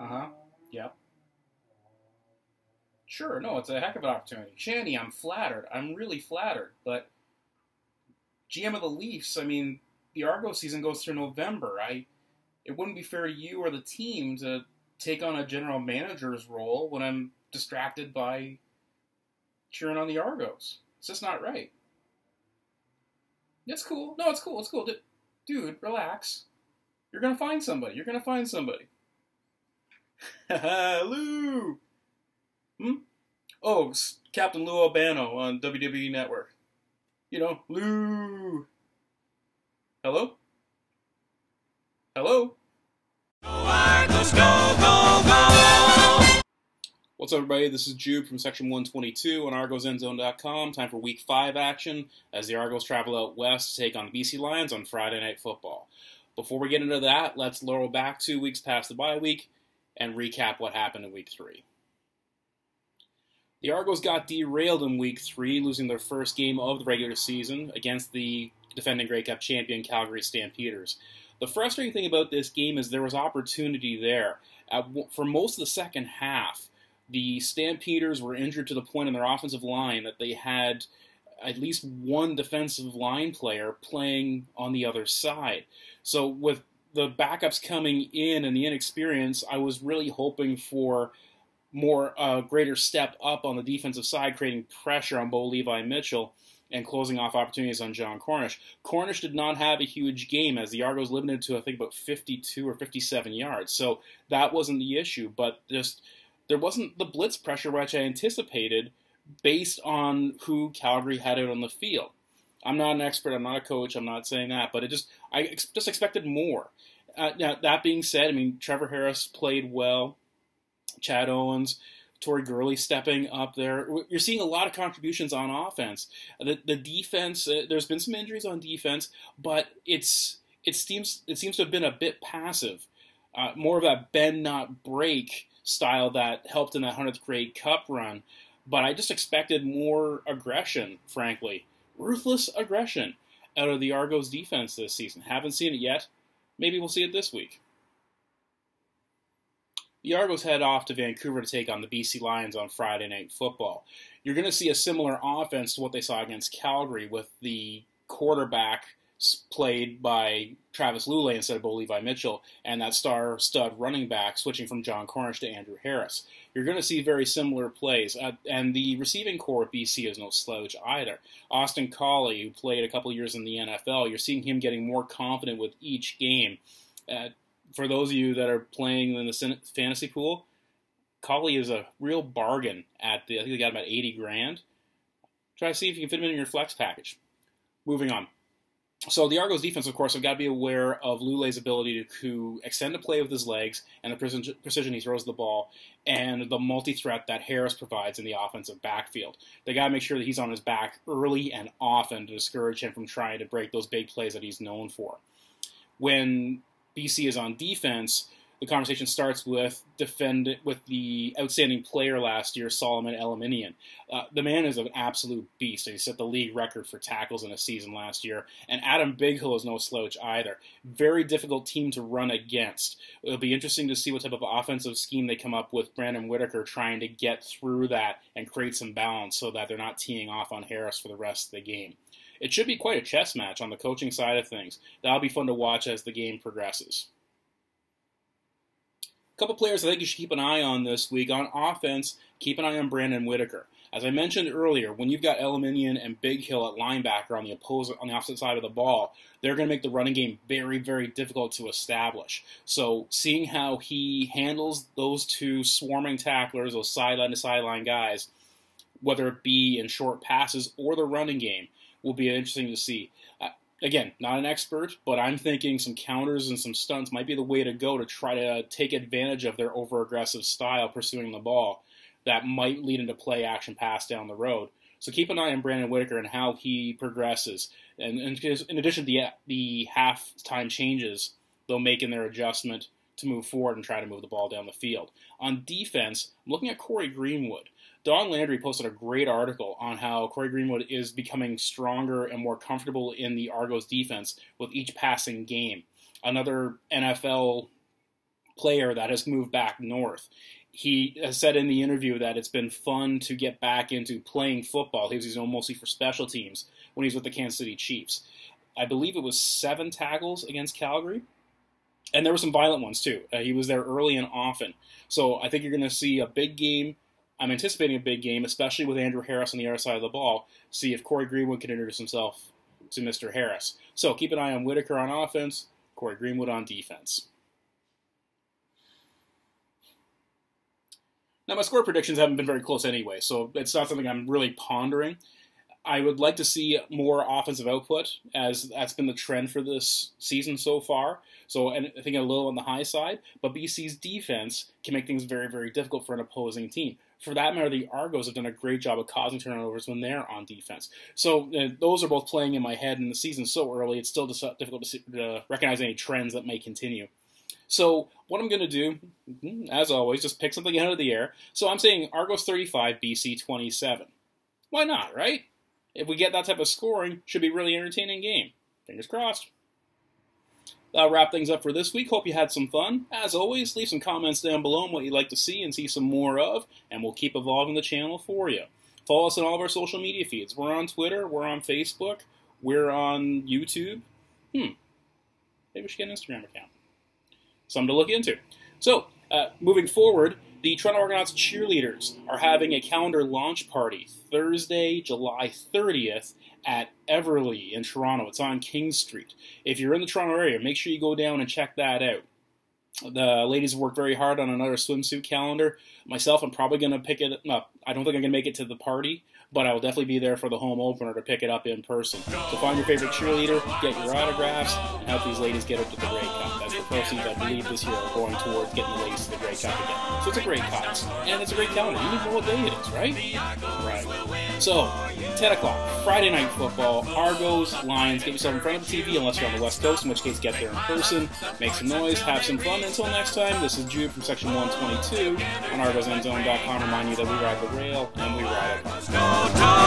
Uh-huh. Yep. Sure, no, it's a heck of an opportunity. Shanny, I'm flattered. I'm really flattered. But GM of the Leafs, I mean, the Argos season goes through November. It wouldn't be fair to you or the team to take on a general manager's role when I'm distracted by cheering on the Argos. It's just not right. It's cool. No, it's cool. It's cool. Dude, relax. You're going to find somebody. You're going to find somebody. Lou! Oh, Captain Lou Albano on WWE Network. You know, Lou. Hello? Hello? Go Argos, go, go, go! What's up, everybody? This is Jude from Section 122 on ArgosEndzone.com. Time for Week 5 action as the Argos travel out west to take on the BC Lions on Friday Night Football. Before we get into that, let's roll back 2 weeks past the bye week and recap what happened in Week 3. The Argos got derailed in Week 3, losing their first game of the regular season against the defending Grey Cup champion Calgary Stampeders. The frustrating thing about this game is there was opportunity there. For most of the second half, the Stampeders were injured to the point in their offensive line that they had at least one defensive line player playing on the other side. So with the backups coming in and the inexperience, I was really hoping for greater step up on the defensive side, creating pressure on Bo Levi Mitchell and closing off opportunities on John Cornish. Cornish did not have a huge game as the Argos limited to, I think, about 52 or 57 yards. So that wasn't the issue, but there wasn't the blitz pressure which I anticipated based on who Calgary had out on the field. I'm not an expert, I'm not a coach, I'm not saying that, but I just expected more. Now, that being said, I mean, Trevor Harris played well. Chad Owens, Torrey Gurley stepping up there. You're seeing a lot of contributions on offense. The defense, there's been some injuries on defense, but it seems to have been a bit passive. More of that bend, not break style that helped in that 100th grade cup run. But I just expected more aggression, frankly. Ruthless aggression out of the Argos defense this season. Haven't seen it yet. Maybe we'll see it this week. The Argos head off to Vancouver to take on the BC Lions on Friday Night Football. You're going to see a similar offense to what they saw against Calgary, with the quarterback played by Travis Lulay instead of Bo Levi Mitchell, and that star-stud running back switching from John Cornish to Andrew Harris. You're going to see very similar plays, and the receiving core at BC is no slouch either. Austin Collie, who played a couple years in the NFL, you're seeing him getting more confident with each game. For those of you that are playing in the fantasy pool, Collie is a real bargain I think they got him at 80 grand. Try to see if you can fit him in your flex package. Moving on. So the Argos defense, of course, have got to be aware of Lulay's ability to extend the play with his legs and the precision he throws the ball and the multi-threat that Harris provides in the offensive backfield. They got to make sure that he's on his back early and often to discourage him from trying to break those big plays that he's known for. When BC is on defense, the conversation starts with the outstanding player last year, Solomon Eliminian. The man is an absolute beast. He set the league record for tackles in a season last year. And Adam Bighill is no slouch either. Very difficult team to run against. It'll be interesting to see what type of offensive scheme they come up with Brandon Whitaker trying to get through that and create some balance so that they're not teeing off on Harris for the rest of the game. It should be quite a chess match on the coaching side of things. That'll be fun to watch as the game progresses. A couple players I think you should keep an eye on this week. On offense, keep an eye on Brandon Whitaker. As I mentioned earlier, when you've got Eliminian and Bighill at linebacker on the opposite side of the ball, they're going to make the running game very, very difficult to establish. So seeing how he handles those two swarming tacklers, those sideline-to-sideline guys, whether it be in short passes or the running game, will be interesting to see. Again, not an expert, but I'm thinking some counters and some stunts might be the way to go to try to take advantage of their over-aggressive style pursuing the ball that might lead into play-action pass down the road. So keep an eye on Brandon Whitaker and how he progresses. And in addition to the half-time changes, they'll make in their adjustment to move forward and try to move the ball down the field. On defense, I'm looking at Corey Greenwood. Don Landry posted a great article on how Corey Greenwood is becoming stronger and more comfortable in the Argos defense with each passing game. Another NFL player that has moved back north. He has said in the interview that it's been fun to get back into playing football. He was mostly for special teams when he was with the Kansas City Chiefs. I believe it was 7 tackles against Calgary. And there were some violent ones, too. He was there early and often. So I think you're going to see a big game. I'm anticipating a big game, especially with Andrew Harris on the other side of the ball. See if Corey Greenwood can introduce himself to Mr. Harris. So keep an eye on Whitaker on offense, Corey Greenwood on defense. Now, my score predictions haven't been very close anyway, so it's not something I'm really pondering. I would like to see more offensive output, as that's been the trend for this season so far. So, and I think a little on the high side, but BC's defense can make things very, very difficult for an opposing team. For that matter, the Argos have done a great job of causing turnovers when they're on defense. So those are both playing in my head, and the season's so early, it's still difficult to recognize any trends that may continue. So what I'm going to do, as always, just pick something out of the air. So I'm saying Argos 35, BC 27. Why not, right? If we get that type of scoring, should be a really entertaining game. Fingers crossed. That'll wrap things up for this week. Hope you had some fun. As always, leave some comments down below on what you'd like to see and see some more of, and we'll keep evolving the channel for you. Follow us on all of our social media feeds. We're on Twitter, we're on Facebook, we're on YouTube. Maybe we should get an Instagram account. Something to look into. So, moving forward, the Toronto Argonauts cheerleaders are having a calendar launch party Thursday, July 30th at Everly in Toronto. It's on King Street. If you're in the Toronto area, make sure you go down and check that out. The ladies have worked very hard on another swimsuit calendar. Myself, I'm probably going to pick it up. I don't think I'm going to make it to the party, but I will definitely be there for the home opener to pick it up in person. So find your favorite cheerleader, get your autographs, and help these ladies get up to the Grey Cup. As the proceeds, I believe, this year are going towards getting the ladies to the Grey Cup again. So it's a great cause, and it's a great calendar. You need to know what day it is, right? Right. So, 10 o'clock, Friday night football, Argos, Lions. Get yourself in front of the TV unless you're on the West Coast, in which case get there in person, make some noise, have some fun. Until next time, this is Jude from Section 122 on ArgosEndzone.com. Remind you that we ride the rail and we ride it hard.